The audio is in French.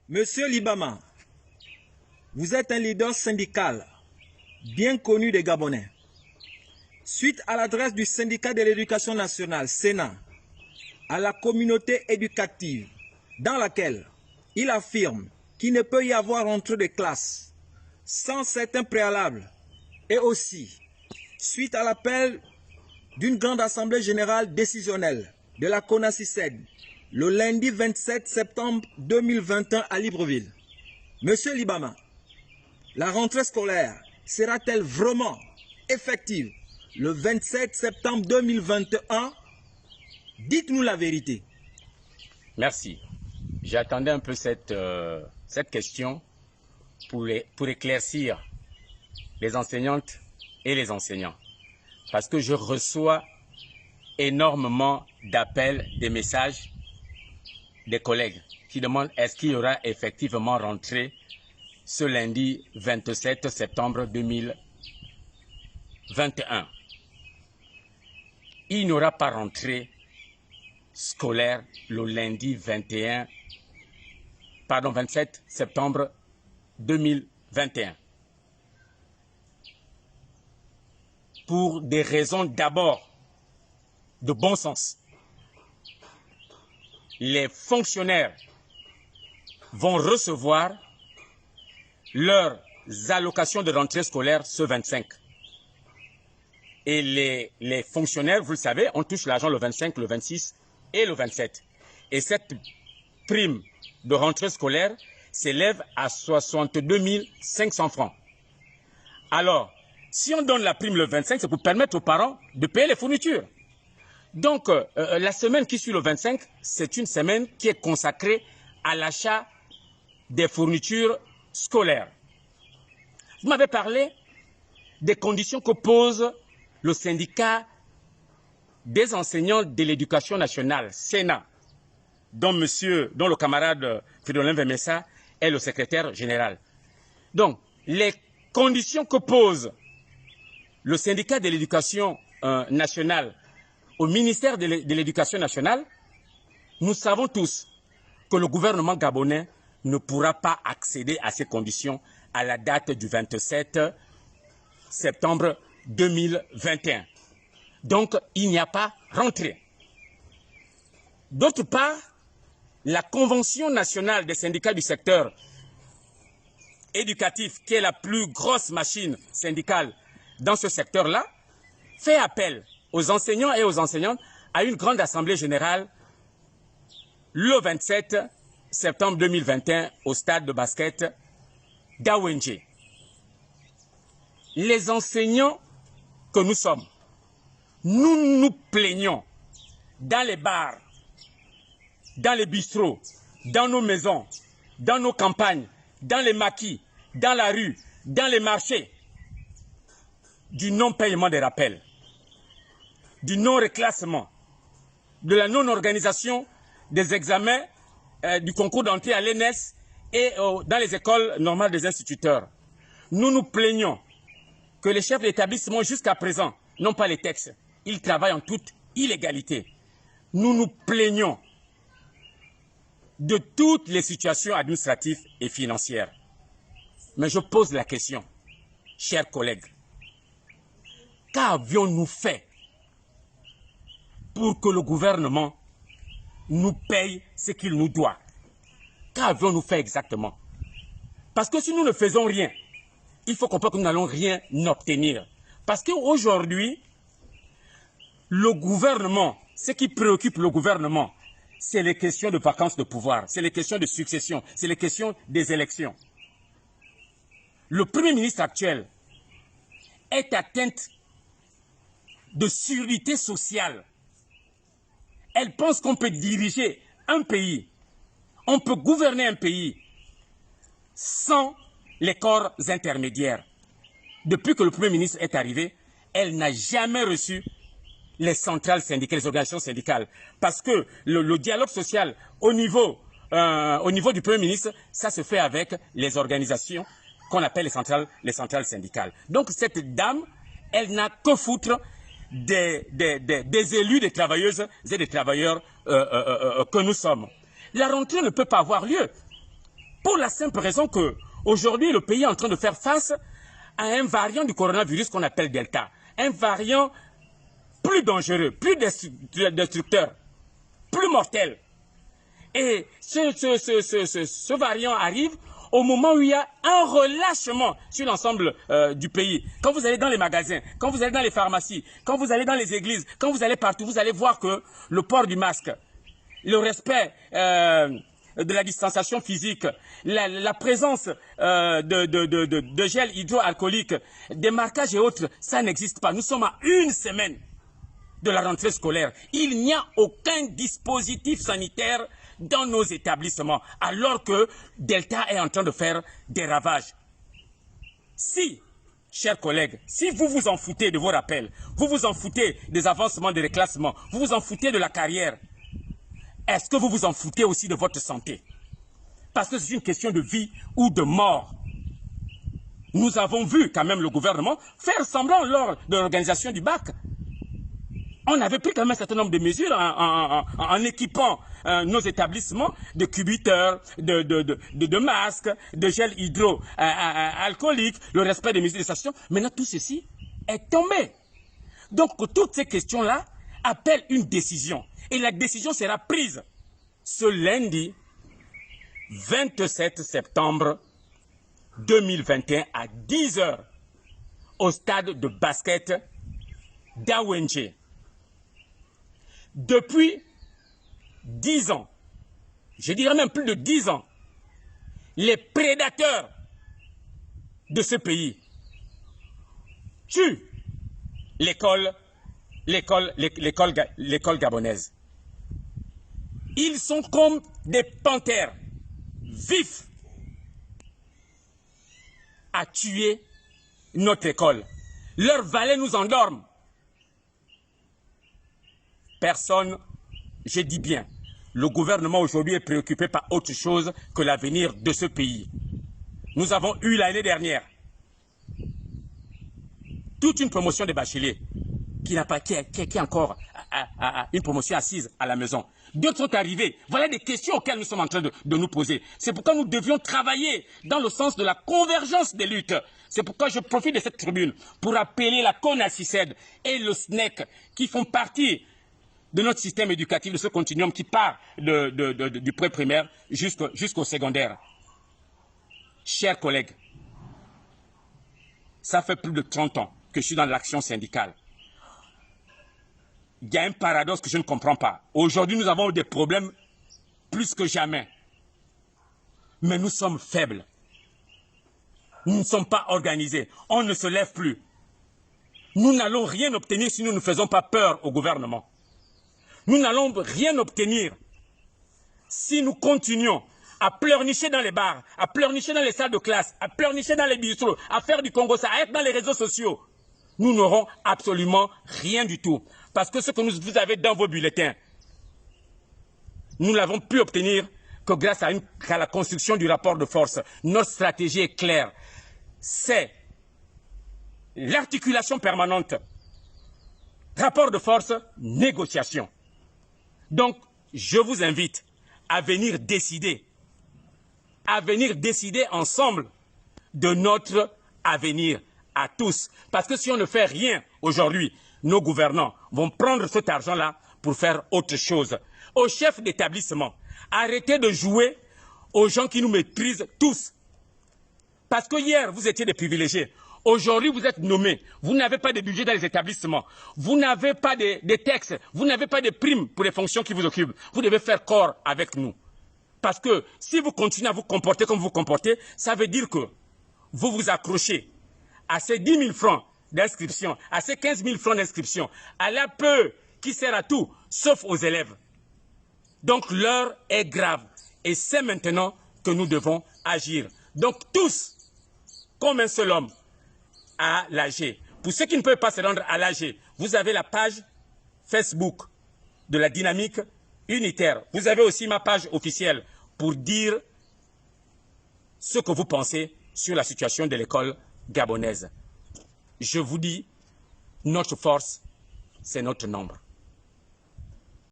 Monsieur Libama, vous êtes un leader syndical bien connu des Gabonais. Suite à l'adresse du syndicat de l'éducation nationale, Sénat, à la communauté éducative, dans laquelle il affirme qu'il ne peut y avoir rentrée de classe sans certains préalables, et aussi suite à l'appel d'une grande assemblée générale décisionnelle de la CONACYSED le lundi 27 septembre 2021 à Libreville. Monsieur Libama, la rentrée scolaire sera-t-elle vraiment effective le 27 septembre 2021? Dites-nous la vérité. Merci. J'attendais un peu cette question pour éclaircir les enseignantes et les enseignants. Parce que je reçois énormément d'appels, des messages des collègues qui demandent est-ce qu'il y aura effectivement rentrée ce lundi 27 septembre 2021. Il n'y aura pas rentrée scolaire le lundi 27 septembre 2021. Pour des raisons d'abord de bon sens. Les fonctionnaires vont recevoir leurs allocations de rentrée scolaire ce 25. Et les fonctionnaires, vous le savez, on touche l'argent le 25, le 26 et le 27. Et cette prime de rentrée scolaire s'élève à 62 500 francs. Alors, si on donne la prime le 25, c'est pour permettre aux parents de payer les fournitures. Donc, la semaine qui suit le 25, c'est une semaine qui est consacrée à l'achat des fournitures scolaires. Vous m'avez parlé des conditions que pose le syndicat des enseignants de l'éducation nationale, Sénat, dont le camarade Fridolin Vemessa est le secrétaire général. Donc, les conditions que pose le syndicat de l'éducation nationale au ministère de l'éducation nationale, nous savons tous que le gouvernement gabonais ne pourra pas accéder à ces conditions à la date du 27 septembre 2021. Donc, il n'y a pas rentrée. D'autre part, la Convention nationale des syndicats du secteur éducatif, qui est la plus grosse machine syndicale dans ce secteur-là, fait appel aux enseignants et aux enseignantes à une grande assemblée générale le 27 septembre 2021 au stade de basket d'Awenje. Les enseignants que nous sommes, nous nous plaignons dans les bars, dans les bistrots, dans nos maisons, dans nos campagnes, dans les maquis, dans la rue, dans les marchés, du non-paiement des rappels, du non-reclassement, de la non-organisation des examens du concours d'entrée à l'ENS et dans les écoles normales des instituteurs. Nous nous plaignons que les chefs d'établissement jusqu'à présent n'ont pas les textes. Ils travaillent en toute illégalité. Nous nous plaignons de toutes les situations administratives et financières. Mais je pose la question, chers collègues, qu'avions-nous fait pour que le gouvernement nous paye ce qu'il nous doit? Qu'avions-nous fait exactement? Parce que si nous ne faisons rien, il faut comprendre que nous n'allons rien obtenir. Parce qu'aujourd'hui, le gouvernement, ce qui préoccupe le gouvernement, c'est les questions de vacances de pouvoir, c'est les questions de succession, c'est les questions des élections. Le Premier ministre actuel est atteint de surdité sociale. Elle pense qu'on peut diriger un pays, on peut gouverner un pays sans les corps intermédiaires. Depuis que le Premier ministre est arrivé, elle n'a jamais reçu les centrales syndicales, les organisations syndicales. Parce que le dialogue social au niveau du Premier ministre, ça se fait avec les organisations qu'on appelle les centrales syndicales. Donc cette dame, elle n'a que foutre des élus, des travailleuses et des travailleurs que nous sommes. La rentrée ne peut pas avoir lieu. Pour la simple raison que aujourd'hui le pays est en train de faire face à un variant du coronavirus qu'on appelle Delta. Un variant plus dangereux, plus destructeur, plus mortel. Et ce variant arrive au moment où il y a un relâchement sur l'ensemble du pays. Quand vous allez dans les magasins, quand vous allez dans les pharmacies, quand vous allez dans les églises, quand vous allez partout, vous allez voir que le port du masque, le respect de la distanciation physique, la présence de gel hydroalcoolique, des marquages et autres, ça n'existe pas. Nous sommes à une semaine de la rentrée scolaire. Il n'y a aucun dispositif sanitaire dans nos établissements, alors que Delta est en train de faire des ravages. Si, chers collègues, si vous vous en foutez de vos rappels, vous vous en foutez des avancements des reclassements, vous vous en foutez de la carrière, est-ce que vous vous en foutez aussi de votre santé? Parce que c'est une question de vie ou de mort. Nous avons vu quand même le gouvernement faire semblant lors de l'organisation du bac. On avait pris quand même un certain nombre de mesures en équipant nos établissements de cubiteurs, de masques, de gel hydroalcoolique, le respect des mesures de distanciation. Maintenant, tout ceci est tombé. Donc, toutes ces questions-là appellent une décision. Et la décision sera prise ce lundi 27 septembre 2021 à 10 h au stade de basket d'Awenche. Depuis 10 ans, je dirais même plus de 10 ans, les prédateurs de ce pays tuent l'école gabonaise. Ils sont comme des panthères vifs à tuer notre école. Leurs valets nous endorment. Personne, je dis bien, le gouvernement aujourd'hui est préoccupé par autre chose que l'avenir de ce pays. Nous avons eu l'année dernière toute une promotion de bacheliers qui est encore une promotion assise à la maison. D'autres sont arrivés. Voilà des questions auxquelles nous sommes en train de nous poser. C'est pourquoi nous devions travailler dans le sens de la convergence des luttes. C'est pourquoi je profite de cette tribune pour appeler la CONACYCED et le SNEC qui font partie de notre système éducatif, de ce continuum qui part du pré-primaire jusqu'au secondaire. Chers collègues, ça fait plus de 30 ans que je suis dans l'action syndicale. Il y a un paradoxe que je ne comprends pas. Aujourd'hui, nous avons des problèmes plus que jamais. Mais nous sommes faibles. Nous ne sommes pas organisés. On ne se lève plus. Nous n'allons rien obtenir si nous ne faisons pas peur au gouvernement. Nous n'allons rien obtenir si nous continuons à pleurnicher dans les bars, à pleurnicher dans les salles de classe, à pleurnicher dans les bistrots, à faire du Congo, à être dans les réseaux sociaux. Nous n'aurons absolument rien du tout. Parce que ce que vous avez dans vos bulletins, nous n'avons pu obtenir que grâce à la construction du rapport de force. Notre stratégie est claire. C'est l'articulation permanente. Rapport de force, négociation. Donc, je vous invite à venir décider ensemble de notre avenir à tous. Parce que si on ne fait rien aujourd'hui, nos gouvernants vont prendre cet argent-là pour faire autre chose. Aux chefs d'établissement, arrêtez de jouer aux gens qui nous méprisent tous. Parce que hier, vous étiez des privilégiés. Aujourd'hui, vous êtes nommés. Vous n'avez pas de budget dans les établissements. Vous n'avez pas de textes. Vous n'avez pas de primes pour les fonctions qui vous occupent. Vous devez faire corps avec nous. Parce que si vous continuez à vous comporter comme vous vous comportez, ça veut dire que vous vous accrochez à ces 10 000 francs d'inscription, à ces 15 000 francs d'inscription, à l'APE qui sert à tout, sauf aux élèves. Donc l'heure est grave. Et c'est maintenant que nous devons agir. Donc tous, comme un seul homme, à l'AG. Pour ceux qui ne peuvent pas se rendre à l'AG, vous avez la page Facebook de la dynamique unitaire. Vous avez aussi ma page officielle pour dire ce que vous pensez sur la situation de l'école gabonaise. Je vous dis, notre force, c'est notre nombre.